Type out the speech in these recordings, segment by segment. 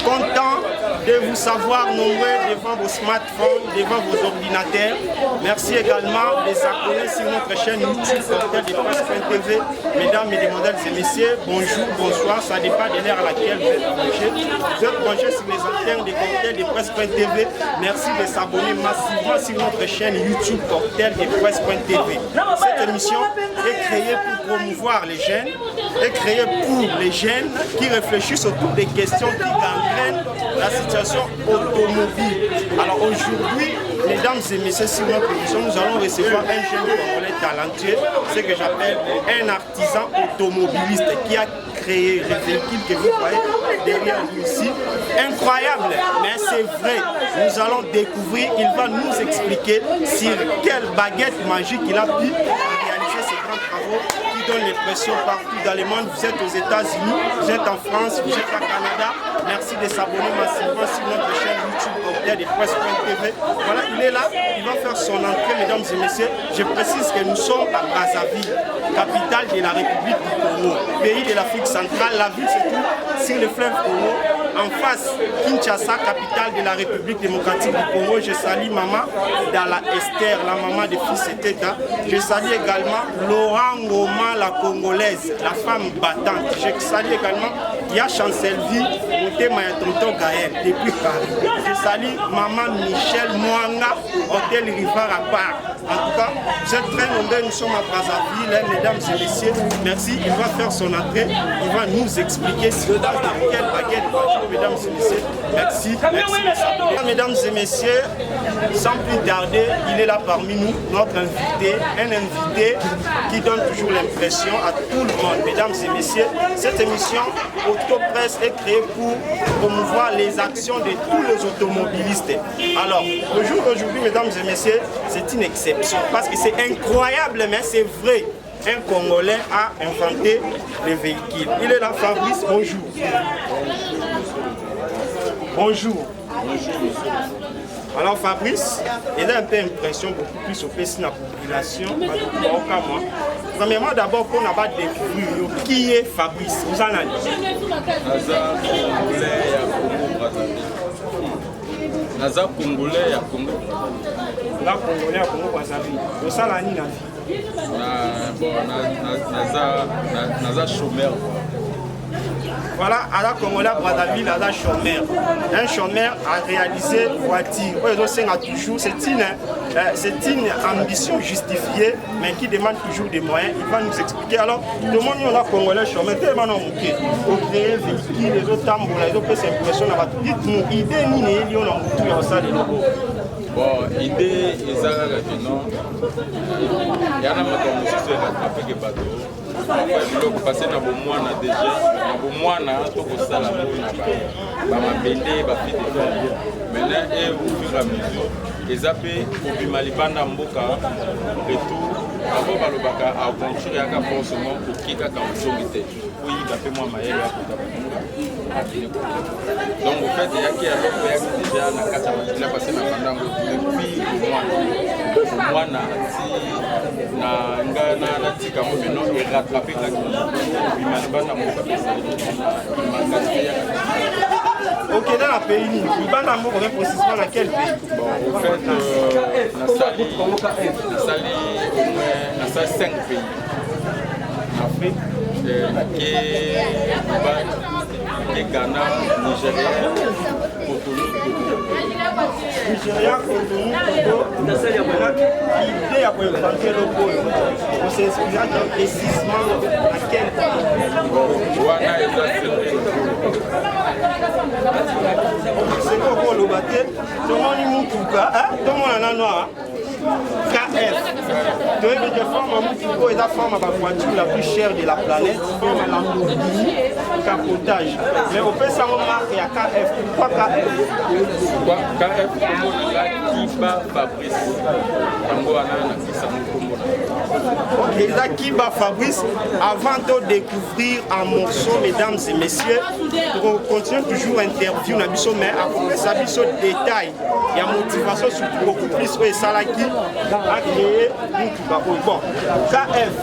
Content de vous savoir nombreux devant vos smartphones, devant vos ordinateurs. Merci également de s'abonner sur notre chaîne YouTube Cocktail de Presse.tv. Mesdames, mesdemoiselles et messieurs, bonjour, bonsoir, ça dépend de l'heure à laquelle vous êtes branchés. Vous êtes branchés sur les antennes de Cocktail de Presse.tv. Merci de s'abonner massivement sur notre chaîne YouTube Cocktail de Presse.tv. Cette émission est créée pour promouvoir les jeunes, est créée pour les jeunes qui réfléchissent autour des questions qui gangrènent la situation automobile. Alors aujourd'hui, mesdames et messieurs, sur notre émission, nous allons recevoir un jeune congolais talentueux, ce que j'appelle un artisan automobiliste qui a créé les véhicules que vous voyez derrière nous ici. Incroyable, mais c'est vrai. Nous allons découvrir, il va nous expliquer sur quelle baguette magique il a pu réaliser ces grands travaux qui donnent l'impression partout dans le monde. Vous êtes aux États-Unis, vous êtes en France, vous êtes au Canada. Merci de s'abonner massivement sur notre chaîne YouTube Cocktail de Presse.tv. Voilà, il est là, il va faire son entrée, mesdames et messieurs. Je précise que nous sommes à Brazzaville, capitale de la République du Congo, pays de l'Afrique centrale. La ville se trouve sur le fleuve Congo. En face, Kinshasa, capitale de la République démocratique du Congo. Je salue maman Dala Esther, la maman de fils et Teta. Je salue également Laurent Ngoma, la Congolaise, la femme battante. Je salue également Ya Chancelvi, Motema ya Tonton Gaël, depuis Paris. Je salue maman Michel Mwanga, hôtel Rivard à part. En tout cas, vous êtes très nombreux, nous sommes à Brazzaville, mesdames et messieurs. Merci, il va faire son entrée, il va nous expliquer sur base de quelle baguette, mesdames et messieurs. Merci, merci. Mesdames et messieurs, sans plus tarder, il est là parmi nous, notre invité, un invité qui donne toujours l'impression à tout le monde. Mesdames et messieurs, cette émission Autopresse est créée pour promouvoir les actions de tous les automobilistes. Alors, le jour d'aujourd'hui, mesdames et messieurs, c'est une exception parce que c'est incroyable, mais c'est vrai. Un Congolais a inventé les véhicules. Il est là, Fabrice, bonjour. Bonjour. Alors Fabrice, il a un peu d'impression beaucoup plus au pays de la population. Premièrement, d'abord, pour n'a pas découvrir qui est Fabrice. Vous en avez Naza Congolais à Congo. La Congolais à Congo Brazzaville. Au salani na vie. Naza chômeur. Voilà, à la Congolais à Brazzaville, Naza chômeur. Un chômeur a réalisé voiture. C'est une ambition justifiée, mais qui demande toujours des moyens. Il va nous expliquer. Alors, tout le monde est là, Congolais chômeur. Tellement non, ok. Pour créer véhicule, les autres tambours, les autres c'est impression. Dites-nous, idée ni il y a un ça de nouveau. Bon, idée, ils ont non. Il y a un moment où je rattrapé que bateau. Il faut passer dans le mois déjà. Dans le mois, tout le salon, bah ma bébé, bah fille de fer. Maintenant, et au fur et à mesure, ils appellent au Bimalibanda Mboka, retour. Avant balobaka a construit un forcément pour qui a construit. Oui, il a fait moi maïe là pour donc au fait il y a qui a déjà na kata il a passé na bandango depuis au mois na ngana na tika mo maintenant et rattraper la puis malbana mo ka pesa ok, dans la pays, il va dans mon précisément dans quel pays? Bon, au fait, na sali 5 pays. Afrique, qui Ghana, Nigeria, Cotonou. Nigeria, Cotonou, l'idée à présenter le pôle. On s'inspire précisément à quel Wana eza c'est quoi le bâtiment? Tout le monde est moutuka, tout le monde en a noir. KF. Donc, il forme la voiture la plus chère de la planète, la Lamborghini capotage. Mais on peut savoir marque, il y a KF. Pourquoi KF? KF, comme on l'a Kiba Fabrice. Ok, ça Kiba Fabrice, avant de découvrir un morceau, mesdames et messieurs, on continue toujours l'interview, mais après ça, il y a des détails, il y a motivation surtout beaucoup plus que ça là qui a créé bon, KF.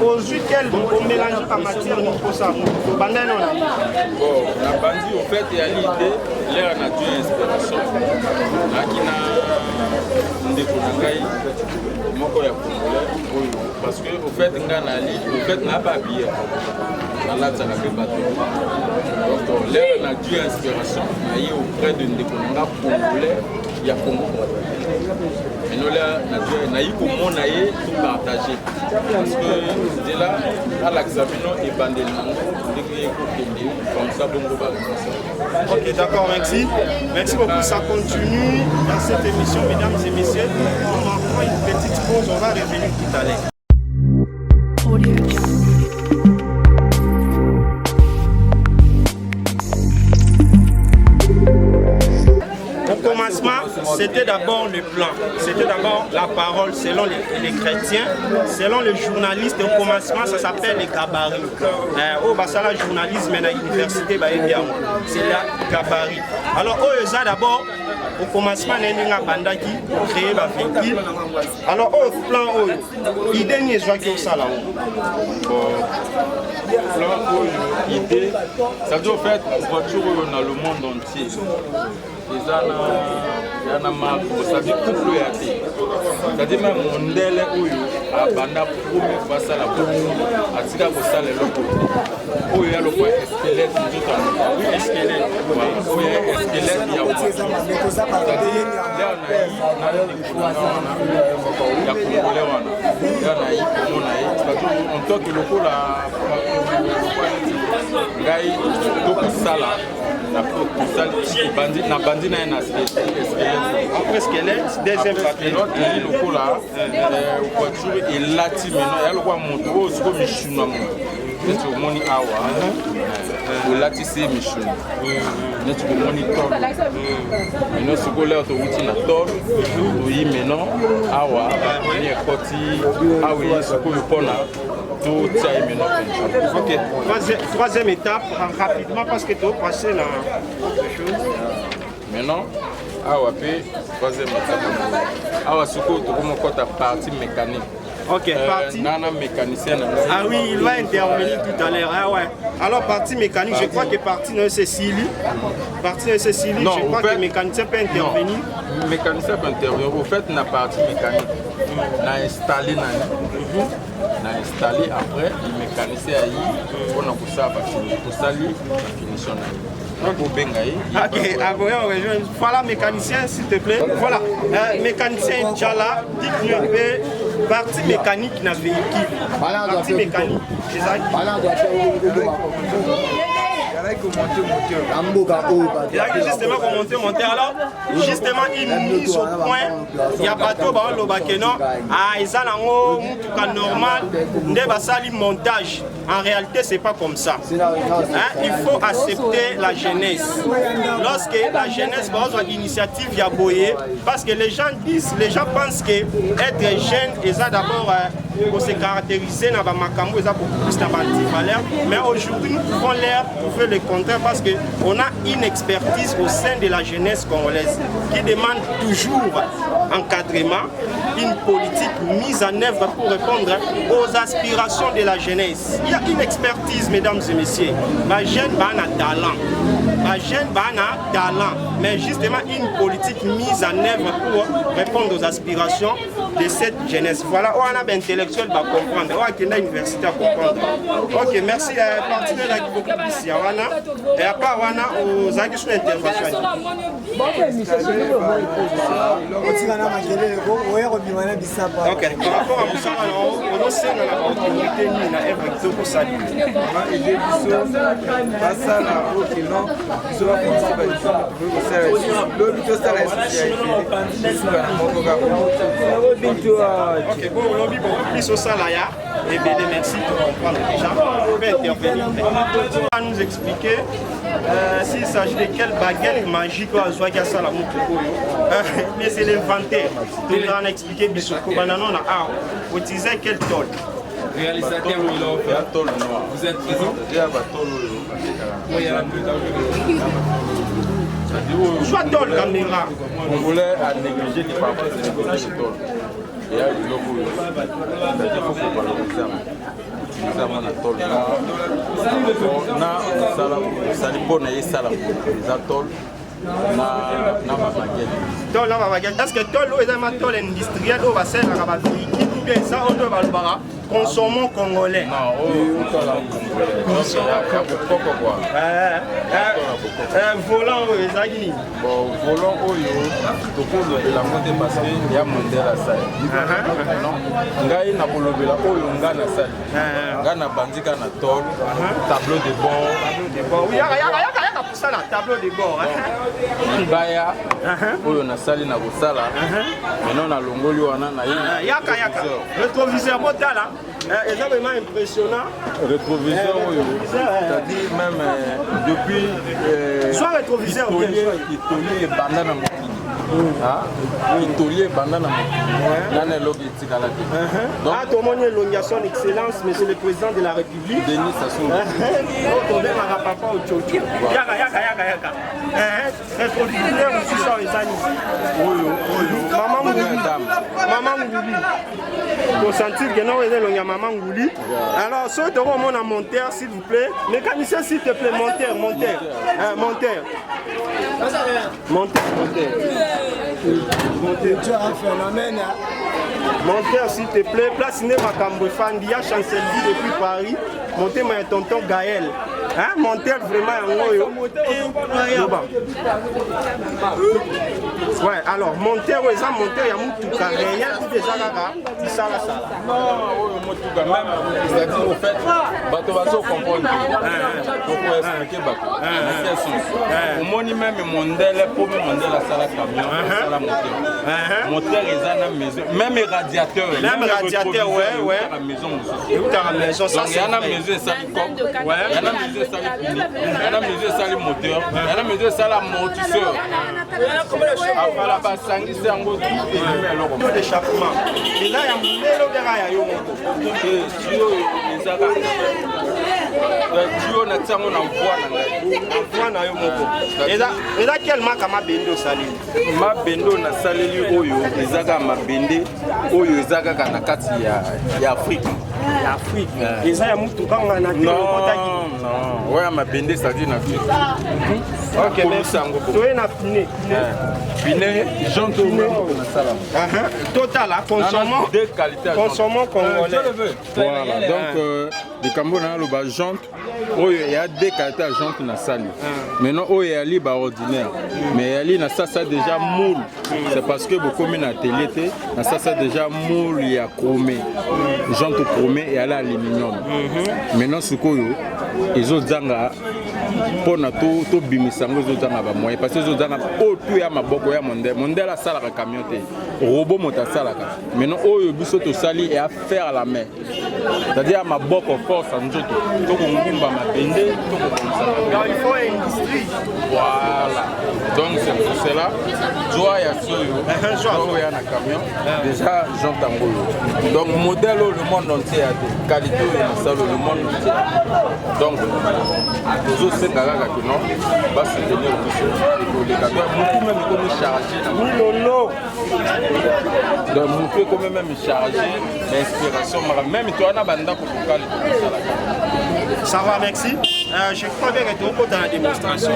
Aujourd'hui, quel on mélange pas matière nous pour ça, nous banane on a. Bon, la bandit au fait il y a l'idée, l'air nature inspiration. Là qui n'a ndekonangai moko ya congolais parce que au fait nganali au fait n'a pas bien. Là ça n'a pas battu. Donc l'air nature inspiration aille auprès de ndekonanga congolais, il y a Congo. Et nous là naïf pour mon aïe tout partager parce que c'est là à l'examen et bandé comme ça bon. Ok, d'accord, merci. Merci beaucoup. Ça continue dans cette émission, mesdames et messieurs. On va prendre une petite pause, on va revenir tout à l'heure. Au commencement, c'était d'abord le plan, c'était d'abord la parole selon les chrétiens, selon les journalistes. Au commencement, ça s'appelle les gabarits. Au Bassala, journalisme à l'université, c'est la gabarit. Alors, eux, d'abord, au commencement, il y a un banda qui créé la véhicule. Alors, au plan, il y a une joie qui est ça là. L'idée, ça doit faire voiture dans le monde entier. C'est-à-dire couple ya te c'est-à-dire même mondele oyo abanda première fois ça la atika kosala eloko oyo ya lokwa squelette nzoto oui squelette oyo squelette ya c'est-à-dire ya congolais wana ya na yi komona ye c'est-à-dire on toque lokola ngai tokosala na bandi na ye na après squelette, deuxième partie. Le coup là, voiture est lati maintenant. Il y a le quoi moto, c'est comme Michuna moto. C'est au moni awa. Le lati c'est Michuna. C'est au moni tol. Maintenant c'est quoi là tu routes na tol. Oui maintenant awa. On est côté awi c'est quoi le pona. Tout ça est maintenant. Ok. Troisième étape rapidement parce que tu as passé la chose. Maintenant. Awa pe troisième étape. Awa suko to comme côté partie mécanique. Ok, partie. Nana mécanicien. Ah oui, il va intervenir tout à l'heure. Ah ouais. Alors partie mécanique, je crois que partie de Cécilie. Partie de Cécilie, je crois que le mécanicien peut intervenir. Le mécanicien peut intervenir. Au fait, la partie mécanique, on a installé après, le mécanicien a eu, on a pour ça, pour ça, la finition. Ok, voilà mécanicien s'il te plaît. Voilà, mécanicien Tchala, dites-nous partie mécanique dans le véhicule. Partie mécanique. Il a justement commenté le moteur. Alors, justement, il mise au point. Il y a pas de ils ont un normal, montage. En réalité, c'est pas comme ça. Il faut accepter la jeunesse. Lorsque la jeunesse va avoir l'initiative, il y a boyé. Parce que les gens pensent que être jeune, ils ont d'abord pour se caractériser dans Makambo, ils ont beaucoup plus de valeur. Mais aujourd'hui, nous pouvons leur prouver le contraire parce qu'on a une expertise au sein de la jeunesse congolaise qui demande toujours encadrement, une politique mise en œuvre pour répondre aux aspirations de la jeunesse. Il y a une expertise, mesdames et messieurs. La jeune a un talent. jeune bana talent, mais justement une politique mise en œuvre pour répondre aux aspirations de cette jeunesse. Voilà, on a un intellectuel à comprendre, on a une université à comprendre. Ok, merci à partenaire qui beaucoup ici, et à part aux actions d'intervention. Ok, par rapport à ça, on sait que la autorité n'a pas pour ça. Ok, bon, on lobby beaucoup plus au salaya. Et bien, merci pour comprendre déjà. On peut intervenir. On va nous expliquer s'il s'agit de quelle baguette magique ou azouakia sala moukoko. Mais c'est l'inventaire. Donc, on a expliqué Bissoko Banano na a utilisé quel tol. Réalisateur Willow, vous êtes présent? Soit tol caméra. On voulait négliger les parents de tol. Et là, il faut valoriser la tol. Ça dépend de ça la tol. Tol na baguette. Est-ce que tol est un tol industriel ou va ser la véhicule ou bien ça on doit le bara consommons congolais. Non, volant ezali. Bon, volant oyo tokolobela mote parce que ya mondela sali. Ngai na kolobela oyo nga na sali. Nga na bandika na tol, tableau de bord. Oui, yaka poussa na tableau de bord. Baya oyo na sali na kosala. Maintenant na longoli wana na yaka rétroviseur motala. C'est vraiment impressionnant. Rétroviseur, c'est-à-dire même depuis. Soit rétroviseur, bien sûr. Itolier bandana mokili. Itolier bandana mokili. Nana logi tikalaki. Ah, tout le monde est l'honneur, son excellence, monsieur le président de la République. Denis Sassou. On vient à papa au Tchotcho. Yaka. Rétroviseur aussi sur les amis. Maman Ngouli. Pour sentir que nous avons le Maman Ngouli. Alors, si tu as un monteur, s'il vous plaît. Mécanicien, s'il te plaît, monteur. Tu as un phénomène. Monteur, s'il te plaît. Place Nema Kambofandia, chancellerie depuis Paris. Montez mon tonton Gaël. Monteur vraiment incroyable. Ouais, alors monteur, il y a Moutouka réel ou déjà là, il ça. Non, Moutouka même, c'est-à-dire au fait, bateau va se comprendre. Pourquoi expliquer bateau? Au moins même modèle, premier modèle à ça la camion, ça la moteur. Moteur ils ont la maison, même radiateur. Même radiateur, ouais. La maison aussi. Et où t'as la maison ça? Il y a la maison ça le coq, il y a la maison ça le pneu, il y a la maison ça le moteur, il y a la maison ça l'amortisseur. Voilà, bah, c'est un gros d'échappement. Et là, il y a un mélo de raya. Et là, quel marque ma bendo sali? Ma bendo na saleli oyo, ezaka ma bende oyo ezaka na kati ya Afrique. L'Afrique. Et ça, il y a Moutouka, on a non, ouais, ma bende ça dit na Afrique. Ok, merci. Tu es na piné. Piné, j'entends na salam. Total, consommons. Deux qualités. Consommons congolais. Voilà, donc le Cameroun le bas jante. Il y a deux qualités à jante na sali. Maintenant, il y a li ba ordinaire. Mais il y a ça déjà moule. C'est parce que beaucoup de télé, ça déjà moule, il y a chromé. Jante chromé et aluminium. Maintenant, ce qu'on ils ont pour tout bimisango zozanga ba moyen parce que zozanga o tout ya maboko ya mondel la sala ka camion te robot mota sala ka maintenant oyo biso to sali et à faire la main c'est-à-dire maboko force njoto to ko ngumba mabende to ko komsa il faut industrie voilà donc c'est pour cela joie ya soyo joie ya na camion déjà j'entends donc modèle le monde entier a des qualités na sala le monde entier donc c'est un gars qui non va se tenir au dessus les camions beaucoup même comme chargé donc beaucoup même chargé l'inspiration même toi on a banda pour calme Ça va, merci. Je crois bien que tu es dans la démonstration.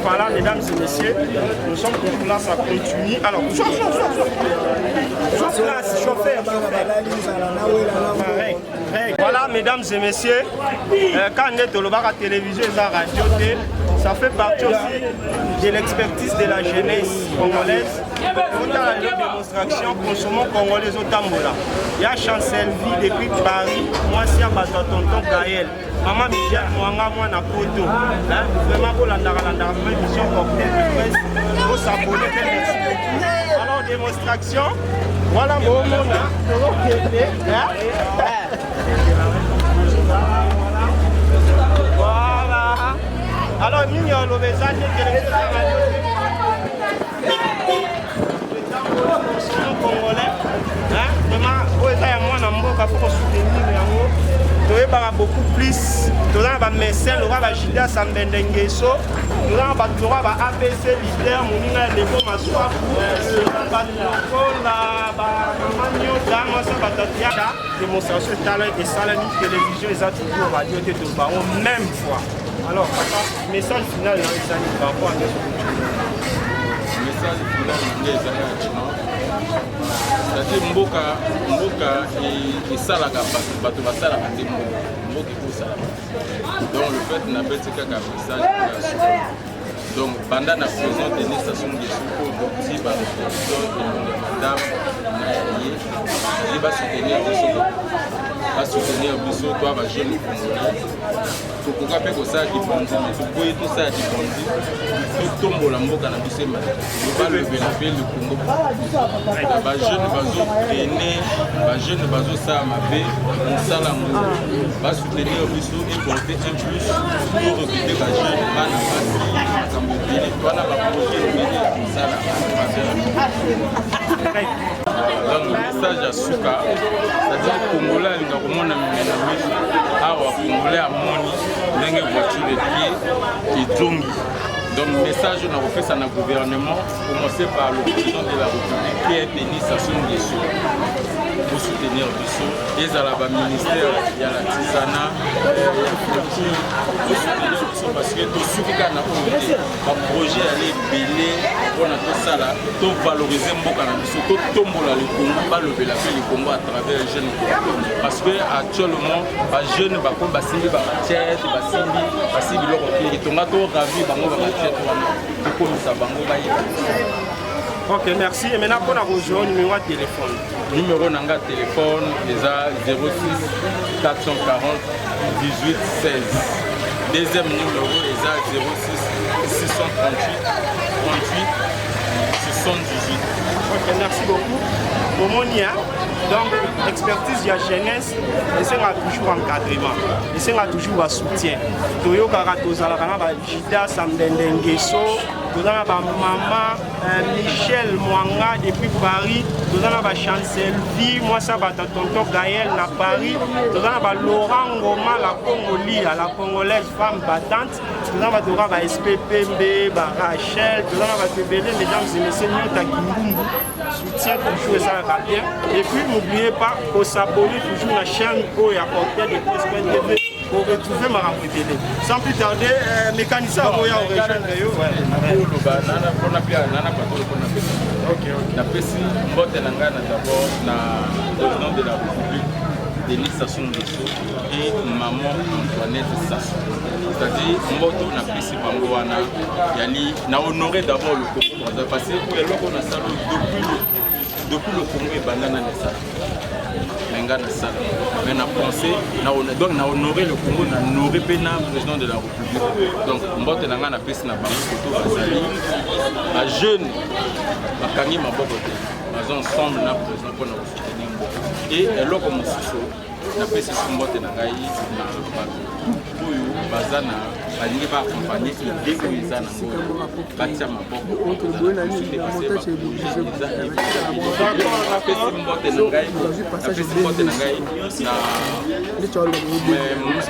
Voilà, mesdames et messieurs, nous sommes pour là, ça continue. Alors, chauffeur. Voilà, mesdames et messieurs, quand on est au la télévision et la radio, ça fait partie aussi de l'expertise de la jeunesse congolaise. On a une démonstration consommant congolais au Tambola. Il y a Chancelville depuis Paris, moi c'est un tonton Gaël. Maman Michel, moi na Poto. Vraiment pour la mission cocktail de presse, pour s'abonner. Alors démonstration, voilà mon monde. Voilà. Alors mignon le message congolais, vraiment, pour soutenir beaucoup plus. Nous avons médecin, nous avons Gilda Sambendengeso, nous avons ABC leader, nous avons les bons massois, démonstration de talent et salami télévision, ils ont toujours radio et tout même fois. Alors, message final dans les années par rapport à ce message final c'est-à-dire mboka esalaka bato basalaka te mboka ekosalaka donc le fait nabeti kaka message ya suka donc banda na prison Denis Sassou Nguesso oyo bokoti bareposition emone madame na ye ye basoutenir biso to bajeune congolais tokoka mpe kosala dibondi me tokoyi tosala dibondi totombola mboka na biso balobela mpe likongo bajeune bazotraine bajeune bazosala mabe mosala ngo basoutenir biso eporte un plus pour recruter bajeune bana basi makambo ebele twana baprojet ebele ya kosala donc message ya suka c'est-à-dire congolais alinga komona mimena miso awa congolais amoni ndenge voiture epied etongi donc message on a refait ça dans le gouvernement commencer par le président de la République qui est Denis Sassou Nguesso pour soutenir Bisso et à la ministère il y a la Tisana il y a culture pour soutenir Bisso parce que tout ce qui a un projet aller belé pour notre salle tout valoriser mboka na Bisso tout tombola le Congo pas lever la paix le Congo à travers les jeunes parce que actuellement les jeunes ba ko basimbi ba tête basimbi leur pays tonga to ravi bango ba tête wana ko misa bango ba Ok, merci. Et maintenant, pour rejoindre le numéro de téléphone. Numéro de téléphone est 06 440 18 16. Deuxième numéro est 06 638 38 78. Ok, merci beaucoup. Pour mon donc, expertise de la jeunesse, et c'est toujours encadrement, et c'est toujours soutien. Toyo Karato Zalakana, Gida Sambendengeso, nous avons maman Michel Mwanga depuis Paris, nous avons Chancelville, moi ça va tonton Gaël à Paris, nous avons Laurent Ngoma, la Congolie, la congolaise femme battante, nous avons SPPMB, Rachel, nous avons Bébélé, mesdames et messieurs, nous avons soutien toujours ça va bien. Et puis n'oubliez pas de s'abonner toujours à la chaîne Oya Cocktail de Presse TV pour retrouver ma rapidité. Sans plus tarder, mécanicien Oya au région de Yo. La présidente d'abord le président de la République, Denis Sassou Nguesso et maman Antoinette Sassou. C'est-à-dire, Mboto n'a pas si Bangoana, n'a honoré d'abord le Congo. Parce que on a salé depuis le Congo et Bandana Nessa. Mais on a pensé, donc on a honoré le Congo, on a honoré le président de la République. Donc, Mboto n'a pas si la jeune, la Kanye Mabokote, ils ensemble na président pour nous soutenir. Et alors comme Sisso, na pesi Mbote na ngai na oyo bazana balingi ba accompagner idée oyo eza nango batia maboko na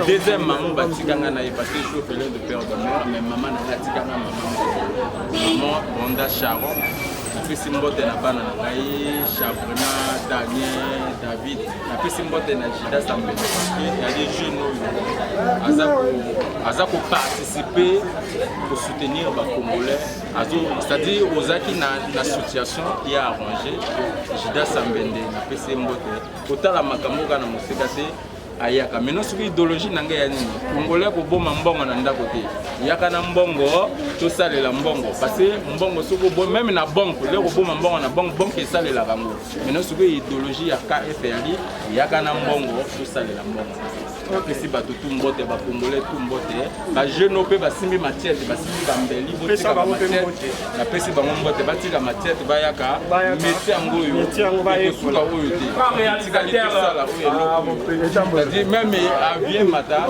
deuxième maman batikanga na ye parce que je suis de père de mère mais maman na katikanga maman Ronda Charon napesi mbote na bana na ngai Chabrina, Daniel, David, napesi mbote na Jida Sambende parce que il y a des jeunes aza ko participer pour soutenir ba Congolais, c'est-à-dire aux aki na association qui a arrangé Jida Sambende napesi mbote kotala makambo kana mosika te ayaka maintenant sur idéologie nanga ya nini Congolais ko boma mbongo na ndako te yaka na mbongo to salela mbongo parce que mbongo soko bo même na banque le ko boma mbongo na banque esalela kango maintenant sur idéologie ya KFRI yaka na mbongo to salela mbongo opesi bato tu mbote ba Congolais tu mbote ba jeune ope basimbi matière basimbi bambeli botika ba matière na pesi bango mbote batika matière bayaka métier ngoyo suka oyo te réalisateur sala oyo même à bien matin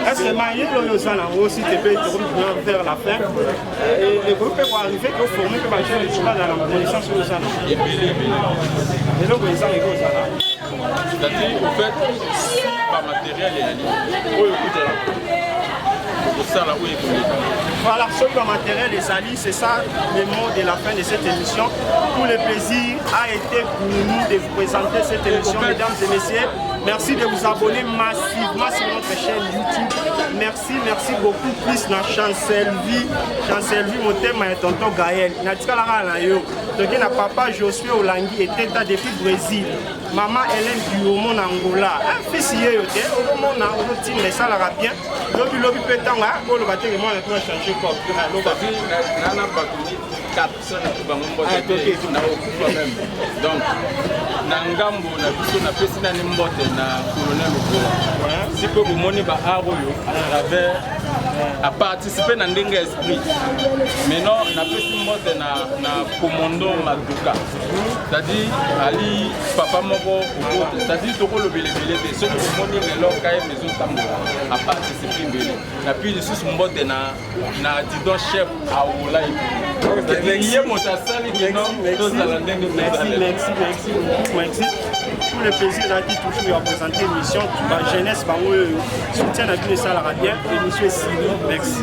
est-ce que Maïlo Yosana aussi te paye vers la fin et le groupe va arriver pour former que les jeunes soient dans la connaissance sur Yosana et donc ils sont égaux ça c'est-à-dire au fait si pas matériel et ali oyo kutela kosala oyo ekoleka. Voilà, ce que matériel des alliés, c'est ça le mot de la fin de cette émission. Tout le plaisir a été pour nous de vous présenter cette émission, mesdames et messieurs. Merci de vous abonner massivement sur notre chaîne YouTube. Merci beaucoup plus na Chancelvi, mon thème est tonton Gaël. Natika la rana yo. Donc na papa Josué Olangi était depuis Brésil. Maman Hélène Duomo Angola. Un fils hier yote, au moment na au team mais ça la bien. Lobi petanga, ko le bateau moi on a changé quoi. Nana batuni 400 na bango na okufa même. Donc na ngambo na biso na pesi na nimbote na colonel Okola. Si peu bomoni ba aroyo à travers a participer dans ndenge esprit. Maintenant na pesi mbote na commando Maduka. C'est-à-dire ali papa moko okote. C'est-à-dire toko le belebele te. Ce que bomoni lelo kaye maison tambola a participer mbele. Na puis lisusu mbote na didon chef a Olai. Merci. Tout le plaisir d'être toujours à présenter l'émission. La jeunesse, soutien à tout le salarié. L'émission est signée. Merci.